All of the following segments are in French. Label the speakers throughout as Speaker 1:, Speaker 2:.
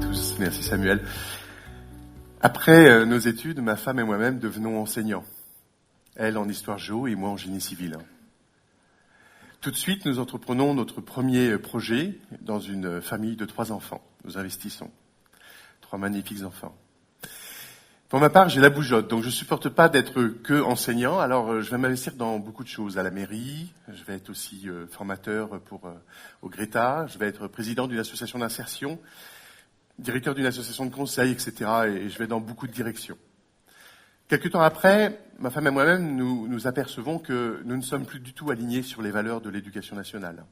Speaker 1: tous. Merci Samuel. Après nos études, ma femme et moi-même devenons enseignants. Elle en histoire géo et moi en génie civil. Tout de suite, nous entreprenons notre premier projet dans une famille de 3 enfants. Nous investissons. 3 magnifiques enfants. Pour ma part, j'ai la bougeotte, donc je ne supporte pas d'être que enseignant. Alors, je vais m'investir dans beaucoup de choses. À la mairie, je vais être aussi formateur au Greta, je vais être président d'une association d'insertion, directeur d'une association de conseil, etc. Et je vais dans beaucoup de directions. Quelque temps après, ma femme et moi-même, nous apercevons que nous ne sommes plus du tout alignés sur les valeurs de l'éducation nationale.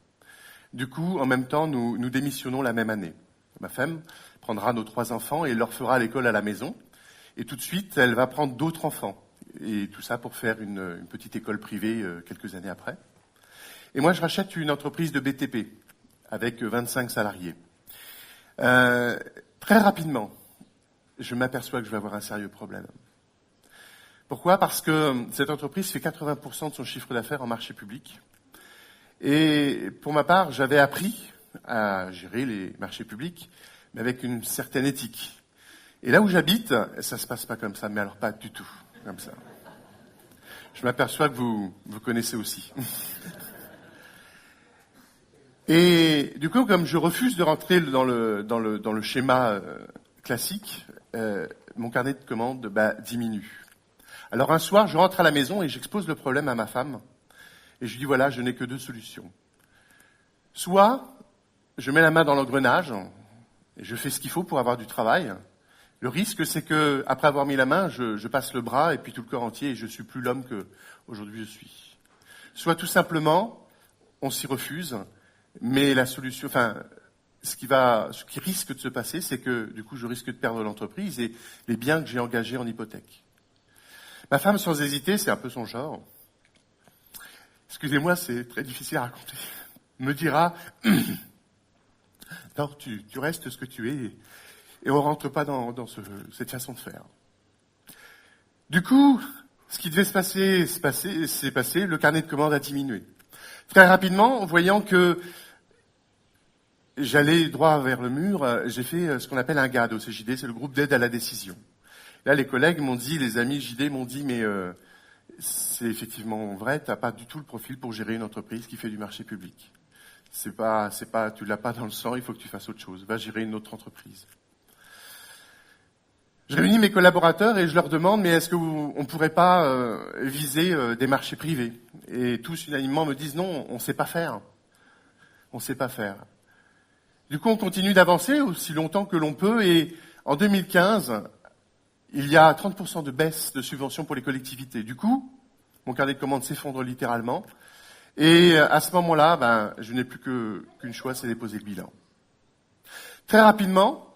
Speaker 1: Du coup, en même temps, nous démissionnons la même année. Ma femme prendra nos 3 enfants et leur fera l'école à la maison. Et tout de suite, elle va prendre d'autres enfants. Et tout ça pour faire une petite école privée quelques années après. Et moi, je rachète une entreprise de BTP avec 25 salariés. Très rapidement, je m'aperçois que je vais avoir un sérieux problème. Pourquoi ? Parce que cette entreprise fait 80% de son chiffre d'affaires en marché public. Et pour ma part, j'avais appris à gérer les marchés publics, mais avec une certaine éthique. Et là où j'habite, ça se passe pas comme ça, mais alors pas du tout comme ça. Je m'aperçois que vous connaissez aussi. Et du coup, comme je refuse de rentrer dans le schéma classique, mon carnet de commandes diminue. Alors un soir, je rentre à la maison et j'expose le problème à ma femme. Et je lui dis, voilà, je n'ai que 2 solutions. Soit je mets la main dans l'engrenage et je fais ce qu'il faut pour avoir du travail. Le risque, c'est que après avoir mis la main, je passe le bras et puis tout le corps entier et je suis plus l'homme que aujourd'hui je suis. Soit tout simplement, on s'y refuse, mais la solution, ce qui risque de se passer, c'est que du coup, je risque de perdre l'entreprise et les biens que j'ai engagés en hypothèque. Ma femme, sans hésiter, c'est un peu son genre. Excusez-moi, c'est très difficile à raconter. Me dira, non, tu restes ce que tu es. Et on rentre pas dans cette façon de faire. Du coup, ce qui devait se passer, s'est passé, le carnet de commandes a diminué. Très rapidement, voyant que j'allais droit vers le mur, j'ai fait ce qu'on appelle un GAD au CJD, c'est le groupe d'aide à la décision. Là, les collègues m'ont dit, les amis JD m'ont dit, mais c'est effectivement vrai, t'as pas du tout le profil pour gérer une entreprise qui fait du marché public. Tu l'as pas dans le sang, il faut que tu fasses autre chose. Va gérer une autre entreprise. Je réunis mes collaborateurs et je leur demande, mais est-ce qu'on ne pourrait pas viser des marchés privés ? Et tous unanimement me disent non, on ne sait pas faire. On ne sait pas faire. Du coup, on continue d'avancer aussi longtemps que l'on peut et en 2015, il y a 30% de baisse de subventions pour les collectivités. Du coup, mon carnet de commandes s'effondre littéralement et à ce moment-là, je n'ai plus qu'une choix, c'est déposer le bilan. Très rapidement,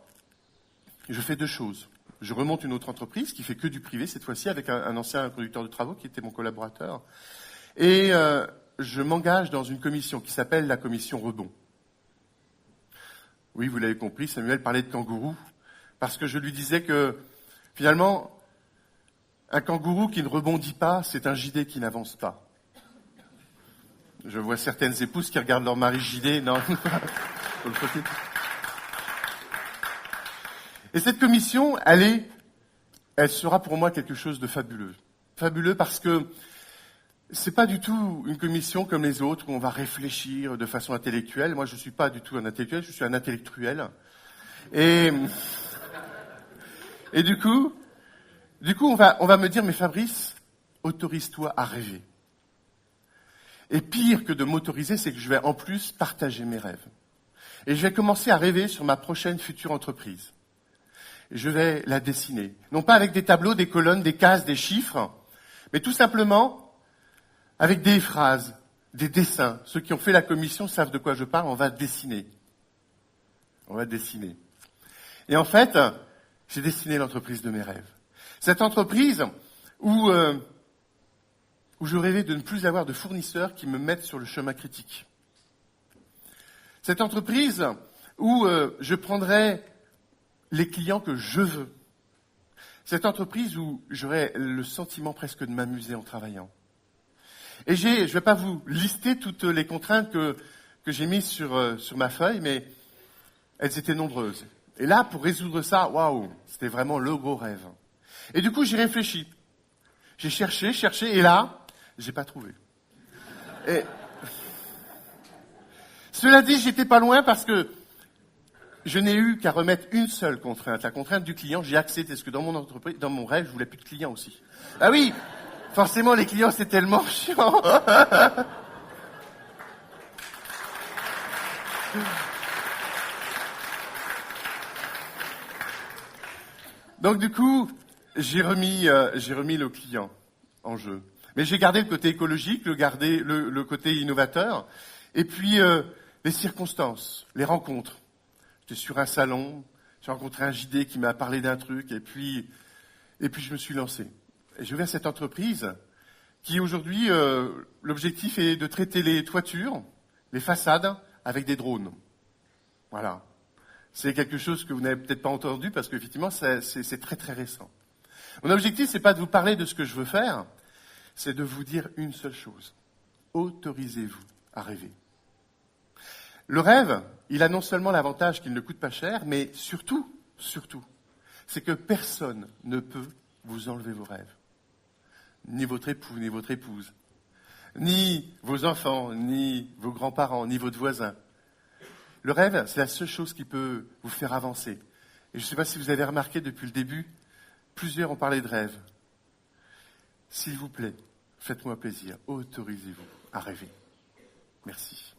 Speaker 1: je fais 2 choses. Je remonte une autre entreprise qui fait que du privé, cette fois-ci avec un ancien conducteur de travaux qui était mon collaborateur. Et je m'engage dans une commission qui s'appelle la commission Rebond. Oui, vous l'avez compris, Samuel parlait de kangourou, parce que je lui disais que finalement, un kangourou qui ne rebondit pas, c'est un JD qui n'avance pas. Je vois certaines épouses qui regardent leur mari JD, non, Et cette commission, elle sera pour moi quelque chose de fabuleux. Fabuleux parce que c'est pas du tout une commission comme les autres où on va réfléchir de façon intellectuelle. Moi, je suis pas du tout un intellectuel, je suis un intellectuel. Et du coup, on va me dire, mais Fabrice, autorise-toi à rêver. Et pire que de m'autoriser, c'est que je vais en plus partager mes rêves. Et je vais commencer à rêver sur ma prochaine future entreprise. Je vais la dessiner. Non pas avec des tableaux, des colonnes, des cases, des chiffres, mais tout simplement avec des phrases, des dessins. Ceux qui ont fait la commission savent de quoi je parle, on va dessiner. On va dessiner. Et en fait, j'ai dessiné l'entreprise de mes rêves. Cette entreprise où je rêvais de ne plus avoir de fournisseurs qui me mettent sur le chemin critique. Cette entreprise où je prendrais les clients que je veux. Cette entreprise où j'aurais le sentiment presque de m'amuser en travaillant. Et je ne vais pas vous lister toutes les contraintes que j'ai mises sur ma feuille, mais elles étaient nombreuses. Et là, pour résoudre ça, waouh, c'était vraiment le gros rêve. Et du coup, j'ai réfléchi. J'ai cherché, et là, j'ai pas trouvé. Et cela dit, j'étais pas loin parce que je n'ai eu qu'à remettre une seule contrainte, la contrainte du client. J'ai accepté, parce que dans mon entreprise, dans mon rêve, je voulais plus de clients aussi. Ah oui, forcément, les clients, c'est tellement chiant. Donc du coup, j'ai remis le client en jeu. Mais j'ai gardé le côté écologique, le côté innovateur, et puis les circonstances, les rencontres. J'étais sur un salon, j'ai rencontré un JD qui m'a parlé d'un truc, et puis je me suis lancé. Et j'ai ouvert cette entreprise qui aujourd'hui, l'objectif est de traiter les toitures, les façades avec des drones. Voilà. C'est quelque chose que vous n'avez peut-être pas entendu parce qu'effectivement, c'est très très récent. Mon objectif, c'est pas de vous parler de ce que je veux faire, c'est de vous dire une seule chose. Autorisez-vous à rêver. Le rêve, il a non seulement l'avantage qu'il ne coûte pas cher, mais surtout, c'est que personne ne peut vous enlever vos rêves. Ni votre époux, ni votre épouse, ni vos enfants, ni vos grands-parents, ni votre voisin. Le rêve, c'est la seule chose qui peut vous faire avancer. Et je ne sais pas si vous avez remarqué depuis le début, plusieurs ont parlé de rêve. S'il vous plaît, faites-moi plaisir, autorisez-vous à rêver. Merci.